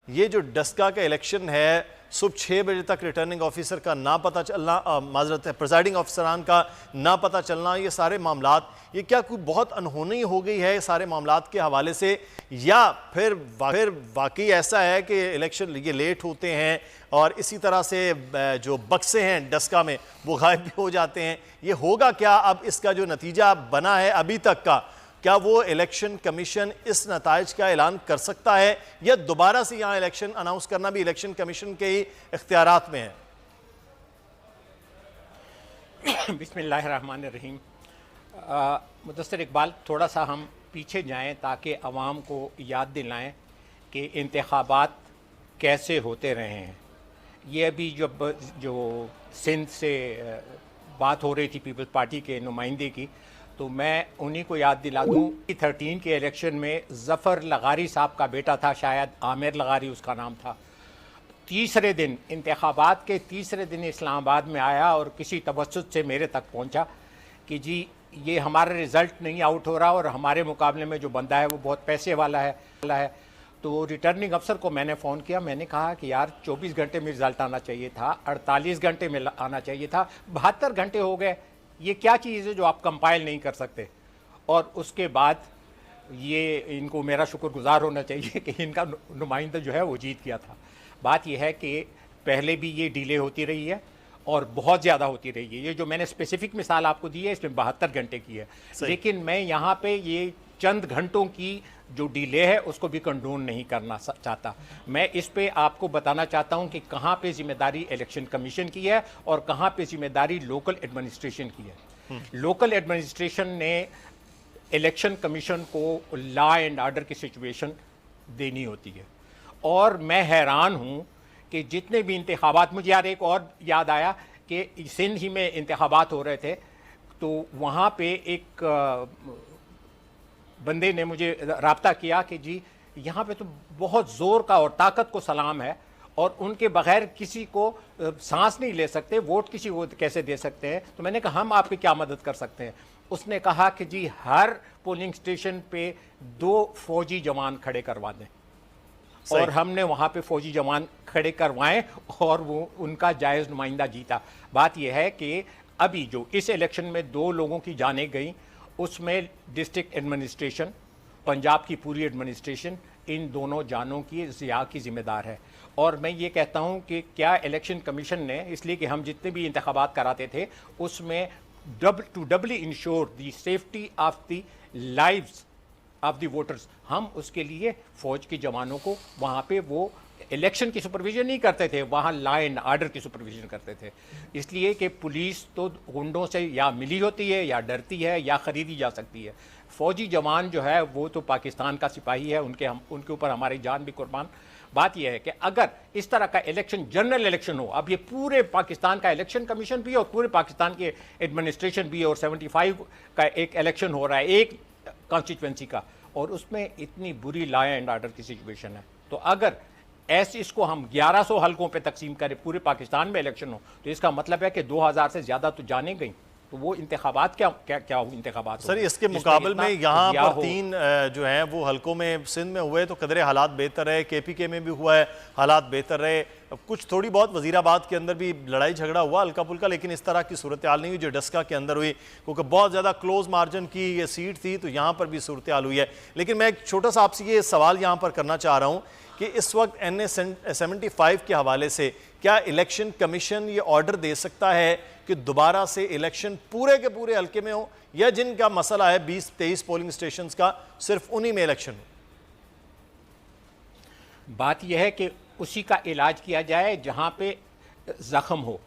ये जो डस्का का इलेक्शन है, सुबह 6 बजे तक रिटर्निंग ऑफिसर का ना पता चलना, माजरत है प्रिजाइडिंग ऑफिसरान का ना पता चलना, ये सारे मामलात, ये क्या कोई बहुत अनहोनी हो गई है सारे मामलात के हवाले से, या फिर वाकई ऐसा है कि इलेक्शन ये लेट होते हैं और इसी तरह से जो बक्से हैं डस्का में वो गायब भी हो जाते हैं? ये होगा क्या अब? इसका जो नतीजा बना है अभी तक का, क्या वो इलेक्शन कमीशन इस नताइज का ऐलान कर सकता है, या दोबारा से यहां इलेक्शन अनाउंस करना भी इलेक्शन कमीशन के ही इख्तियारात में है? बिस्मिल्लाहिर्रहमानिर्रहीम। मुदस्सिर इकबाल, थोड़ा सा हम पीछे जाएं ताकि अवाम को याद दिलाएं कि इंतखाबात कैसे होते रहे हैं। ये अभी जब जो सिंध से बात हो रही थी पीपल्स पार्टी के नुमाइंदे की, तो मैं उन्हीं को याद दिला दूँ कि 13 के इलेक्शन में ज़फ़र लगारी साहब का बेटा था, शायद आमिर लगारी उसका नाम था, तीसरे दिन, इंतखाबात के तीसरे दिन इस्लामाबाद में आया और किसी तवज्जुद से मेरे तक पहुंचा कि जी ये हमारा रिज़ल्ट नहीं आउट हो रहा और हमारे मुकाबले में जो बंदा है वो बहुत पैसे वाला है। तो रिटर्निंग अफसर को मैंने फ़ोन किया, मैंने कहा कि यार 24 घंटे में रिज़ल्ट आना चाहिए था, 48 घंटे में आना चाहिए था, 72 घंटे हो गए, ये क्या चीज़ है जो आप कंपाइल नहीं कर सकते? और उसके बाद ये इनको मेरा शुक्रगुजार होना चाहिए कि इनका नुमाइंदा जो है वो जीत गया था। बात यह है कि पहले भी ये डिले होती रही है और बहुत ज़्यादा होती रही है। ये जो मैंने स्पेसिफिक मिसाल आपको दी है इसमें 72 घंटे की है, लेकिन मैं यहाँ पे ये चंद घंटों की जो डिले है उसको भी कंडोन नहीं करना चाहता। मैं इस पे आपको बताना चाहता हूँ कि कहाँ पे जिम्मेदारी इलेक्शन कमीशन की है और कहाँ पे जिम्मेदारी लोकल एडमिनिस्ट्रेशन की है। लोकल एडमिनिस्ट्रेशन ने इलेक्शन कमीशन को लॉ एंड ऑर्डर की सिचुएशन देनी होती है, और मैं हैरान हूँ कि जितने भी इंतखाबात, मुझे यार एक और याद आया कि सिंध ही में इंतखाबात हो रहे थे, तो वहाँ पे एक बंदे ने मुझे राब्ता किया कि जी यहाँ पे तो बहुत ज़ोर का और ताकत को सलाम है और उनके बगैर किसी को सांस नहीं ले सकते, वोट किसी को कैसे दे सकते हैं? तो मैंने कहा हम आपकी क्या मदद कर सकते हैं? उसने कहा कि जी हर पोलिंग स्टेशन पे 2 फौजी जवान खड़े करवा दें, और हमने वहाँ पे फौजी जवान खड़े करवाएं और वो उनका जायज़ नुमाइंदा जीता। बात यह है कि अभी जो इस इलेक्शन में 2 लोगों की जानें गई, उसमें डिस्ट्रिक्ट एडमिनिस्ट्रेशन, पंजाब की पूरी एडमिनिस्ट्रेशन इन दोनों जानों की ज़िया की ज़िम्मेदार है। और मैं ये कहता हूँ कि क्या इलेक्शन कमीशन ने, इसलिए कि हम जितने भी इंतखाबात कराते थे उसमें doubly ensure the safety of the lives of the voters, हम उसके लिए फ़ौज के जवानों को वहाँ पे वो इलेक्शन की सुपरविजन नहीं करते थे, वहाँ लॉ एंड ऑर्डर की सुपरविजन करते थे। इसलिए कि पुलिस तो गुंडों से या मिली होती है या डरती है या ख़रीदी जा सकती है। फ़ौजी जवान जो है वो तो पाकिस्तान का सिपाही है, उनके ऊपर हमारी जान भी कुर्बान। बात यह है कि अगर इस तरह का इलेक्शन जनरल इलेक्शन हो, अब ये पूरे पाकिस्तान का इलेक्शन कमीशन भी और पूरे पाकिस्तान के एडमिनिस्ट्रेशन भी, और 75 का एक इलेक्शन हो रहा है एक कॉन्स्टिट्यूंसी का, और उसमें इतनी बुरी लॉ एंड ऑर्डर की सिचुएशन है, तो अगर ऐसे इसको हम 1100 हलकों पे तकसीम करें, पूरे पाकिस्तान में इलेक्शन हो, तो इसका मतलब है कि 2000 से ज़्यादा तो जाने गई, तो वो इंतखाबात क्या इंतखाबात सर? इसके मुकाबले में यहाँ पर 3 जो हैं वो हलकों में सिंध में हुए तो कदरे हालात बेहतर रहे, KPK में भी हुआ है हालात बेहतर रहे, कुछ थोड़ी बहुत वजीराबाद के अंदर भी लड़ाई झगड़ा हुआ हल्का फुल्का, लेकिन इस तरह की सूरत हाल नहीं हुई जो डस्का के अंदर हुई, क्योंकि बहुत ज़्यादा क्लोज मार्जिन की ये सीट थी, तो यहाँ पर भी सूरत हाल हुई है। लेकिन मैं एक छोटा सा आपसे ये सवाल यहाँ पर करना चाह रहा हूँ कि इस वक्त NA-75 के हवाले से क्या इलेक्शन कमीशन ये ऑर्डर दे सकता है कि दोबारा से इलेक्शन पूरे के पूरे हल्के में हो, या जिनका मसला है 20-23 पोलिंग स्टेशंस का सिर्फ उन्हीं में इलेक्शन हो? बात यह है कि उसी का इलाज किया जाए जहां पे जख्म हो।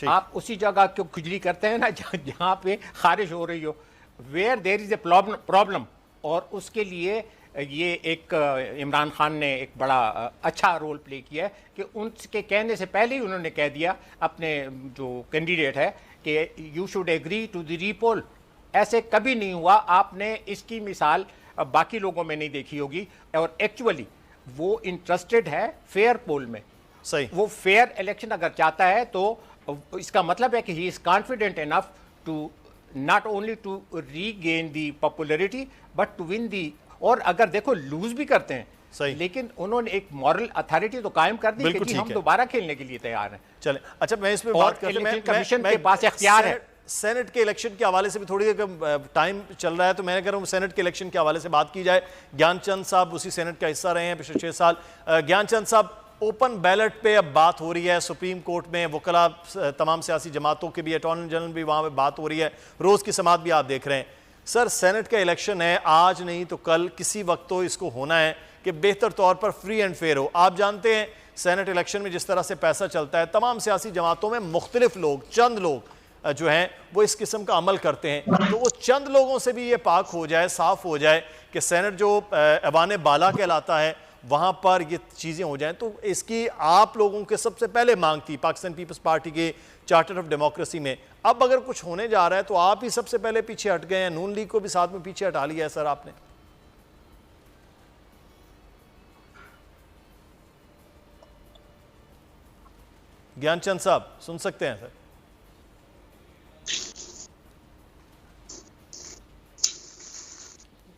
आप उसी जगह क्यों खुजली करते हैं ना जहां पे खारिश हो रही हो, where there is a problem. और उसके लिए ये एक इमरान खान ने एक बड़ा अच्छा रोल प्ले किया है कि उनके कहने से पहले ही उन्होंने कह दिया अपने जो कैंडिडेट है कि you should agree to the repoll. ऐसे कभी नहीं हुआ, आपने इसकी मिसाल बाकी लोगों में नहीं देखी होगी, और एक्चुअली वो इंटरेस्टेड है फेयर पोल में। सही, वो फेयर इलेक्शन अगर चाहता है तो इसका मतलब है कि he is confident enough to not only to regain the popularity but to win the. और अगर देखो लूज भी करते हैं सही। लेकिन उन्होंने एक मॉरल अथॉरिटी तो कायम कर दी कि जी हम दोबारा खेलने के लिए तैयार हैं। चले, अच्छा मैं इसमें बात करते हैं, कमीशन के पास इख्तियार है। सेनेट के इलेक्शन के हवाले से भी थोड़ी टाइम चल रहा है, तो मैं कह रहा हूँ सेनेट के इलेक्शन के हवाले से बात की जाए। ज्ञानचंद साहब उसी सेनेट का हिस्सा रहे हैं पिछले 6 साल। ज्ञानचंद साहब, ओपन बैलेट पे अब बात हो रही है सुप्रीम कोर्ट में, वकला तमाम सियासी जमातों के भी, अटॉर्नी जनरल भी वहाँ पे बात हो रही है, रोज़ की समात भी आप देख रहे हैं। सर, सेनेट का इलेक्शन है, आज नहीं तो कल किसी वक्त तो इसको होना है कि बेहतर तौर पर फ्री एंड फेयर हो। आप जानते हैं सेनेट इलेक्शन में जिस तरह से पैसा चलता है, तमाम सियासी जमातों में मुख्तलिफ लोग, चंद लोग जो हैं वो इस किस्म का अमल करते हैं। तो वो चंद लोगों से भी ये पाक हो जाए, साफ हो जाए कि सेनेट जो ऐवान बाला कहलाता है वहाँ पर ये चीज़ें हो जाएं। तो इसकी आप लोगों के सबसे पहले मांग थी पाकिस्तान पीपल्स पार्टी के चार्टर ऑफ डेमोक्रेसी में। अब अगर कुछ होने जा रहा है तो आप ही सबसे पहले पीछे हट गए हैं, नून लीग को भी साथ में पीछे हटा लिया है सर आपने। ज्ञानचंद साहब सुन सकते हैं सर?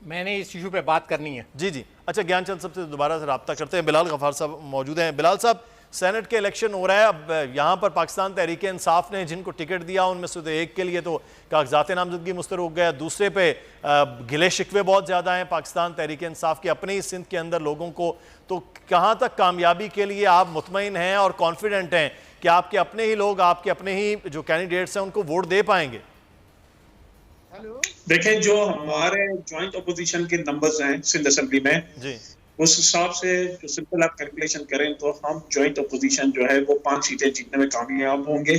मैंने इस इशू पे बात करनी है। जी जी, अच्छा ज्ञानचंद साहब से दोबारा से रब्ता करते हैं। बिलाल गफार साहब मौजूद हैं। बिलाल साहब, सेनेट के इलेक्शन हो रहा है, अब यहाँ पर पाकिस्तान तहरीक इंसाफ ने जिनको टिकट दिया उनमें से तो एक के लिए तो कागजात नामजदगी मुस्तरद हो गया, दूसरे पे गिले शिकवे बहुत ज़्यादा हैं पाकिस्तान तहरीक इंसाफ के अपने ही सिंध के अंदर लोगों को। तो कहाँ तक कामयाबी के लिए आप मुतमईन हैं और कॉन्फिडेंट हैं कि आपके अपने ही लोग, आपके अपने ही जो कैंडिडेट्स हैं उनको वोट दे पाएंगे? देखें, जो हमारे जॉइंट अपोजिशन के नंबर्स हैं सिंध असेंबली में जी, उस हिसाब से जो सिंपल आप कैलकुलेशन करें तो हम जॉइंट अपोजिशन जो है वो 5 सीटें जीतने में कामयाब होंगे।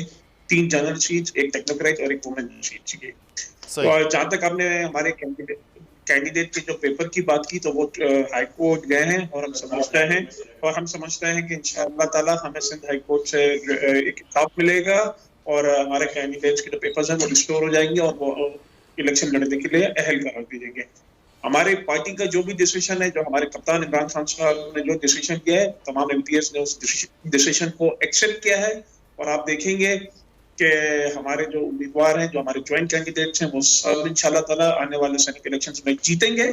3 जनरल सीट, एक टेक्नोक्रेट और एक वुमेन सीट चाहिए। तो जहां तक आपने हमारे कैंडिडेट के जो पेपर की बात की तो वो हाई कोर्ट गए हैं और हम समझते हैं कि इंशाअल्लाह ताला हमें सिंध हाई कोर्ट से एक इंसाफ मिलेगा और हमारे कैंडिडेट्स के जो पेपर्स हैं वो रिस्टोर हो जाएंगे और वो इलेक्शन लड़ने के लिए अहल करार दी जाएंगे। हमारे पार्टी का जो भी डिसीजन है, जो हमारे कप्तान इमरान खान साहब ने जो डिसीजन किया है, तमाम एमपीएस ने उस डिसीजन को एक्सेप्ट किया है और आप देखेंगे कि हमारे जो उम्मीदवार हैं, जो हमारे ज्वाइंट कैंडिडेट्स हैं, वो सब इंशाल्लाह ताला आने वाले सेनेट इलेक्शंस में जीतेंगे।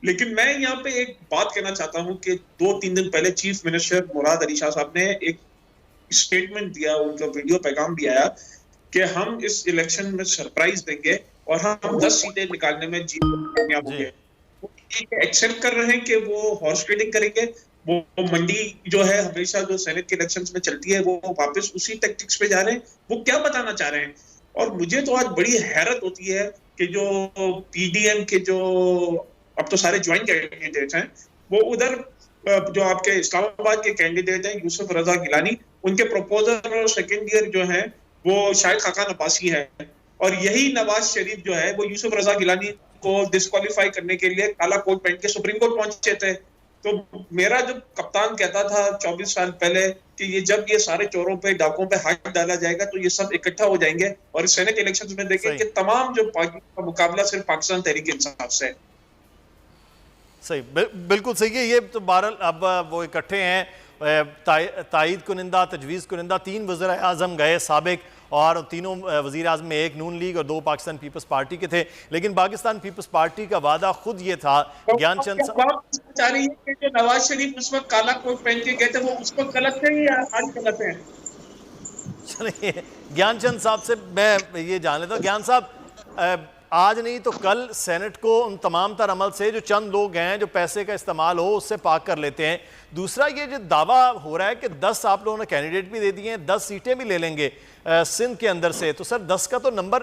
लेकिन मैं यहाँ पे एक बात कहना चाहता हूँ कि 2-3 दिन पहले चीफ मिनिस्टर मुराद अली शाह साहब ने एक स्टेटमेंट दिया, उनका वीडियो पैगाम भी आया कि हम इस इलेक्शन में सरप्राइज देंगे और हम 10 सीटें निकालने में जीत कामयाब होंगे। एक्सेप्ट कर रहे हैं कि वो हॉर्स ट्रेडिंग करेंगे, वो मंडी जो है हमेशा जो सेनेट के इलेक्शंस में चलती है वो वापस उसी टैक्टिक्स पे जा रहे हैं। वो क्या बताना चाह रहे हैं? और मुझे तो आज बड़ी हैरत होती है कि जो पीडीएम के जो अब तो सारे ज्वाइंट कैंडिडेट्स हैं, वो उधर जो आपके इस्लामाबाद के कैंडिडेट हैं यूसुफ रजा गिलानी, उनके प्रपोजल और सेकेंड ईयर जो है वो शायद खाकान अब्बासी है और यही नवाज शरीफ जो है वो यूसुफ रजा गिलानी को डिस्क्वालीफाई करने के लिए काला कोट पहन के सुप्रीम कोर्ट पहुंचे थे। तो मेरा जो कप्तान कहता था 24 साल पहले कि ये जब ये सारे चोरों पे, डाकों पे हाथ डाला जाएगा तो ये सब इकट्ठा हो जाएंगे और सेनेट इलेक्शंस में देखें कि तमाम जो पार्टी का मुकाबला सिर्फ पाकिस्तान तहरीक इंसाफ से है। सही, बिल्कुल सही है। ये तो बहरहाल अब वो इकट्ठे हैं, तायद कुनिंदा, तजवीज़ कुनिंदा, 3 वज़ीर आज़म गए साबिक और तीनों वज़ीर आज़म में एक नून लीग और 2 पाकिस्तान पीपल्स पार्टी के थे। लेकिन पाकिस्तान पीपल्स पार्टी का वादा खुद ये था, ज्ञानचंद चाह रही है कि जो नवाज शरीफ उस वक्त काला कोट पहन के गए थे वो उस वक्त गलत थे या आज गलत है? चलिए ज्ञानचंद साहब से मैं ये जान लेता हूँ। ज्ञान साहब, आज नहीं तो कल सेनेट को उन तमाम तर अमल से जो चंद लोग हैं जो पैसे का इस्तेमाल हो उससे पाक कर लेते हैं। दूसरा ये जो दावा हो रहा है कि 10 आप लोगों ने कैंडिडेट भी दे दिए हैं, 10 सीटें भी ले लेंगे सिंध के अंदर से, तो सर 10 का तो नंबर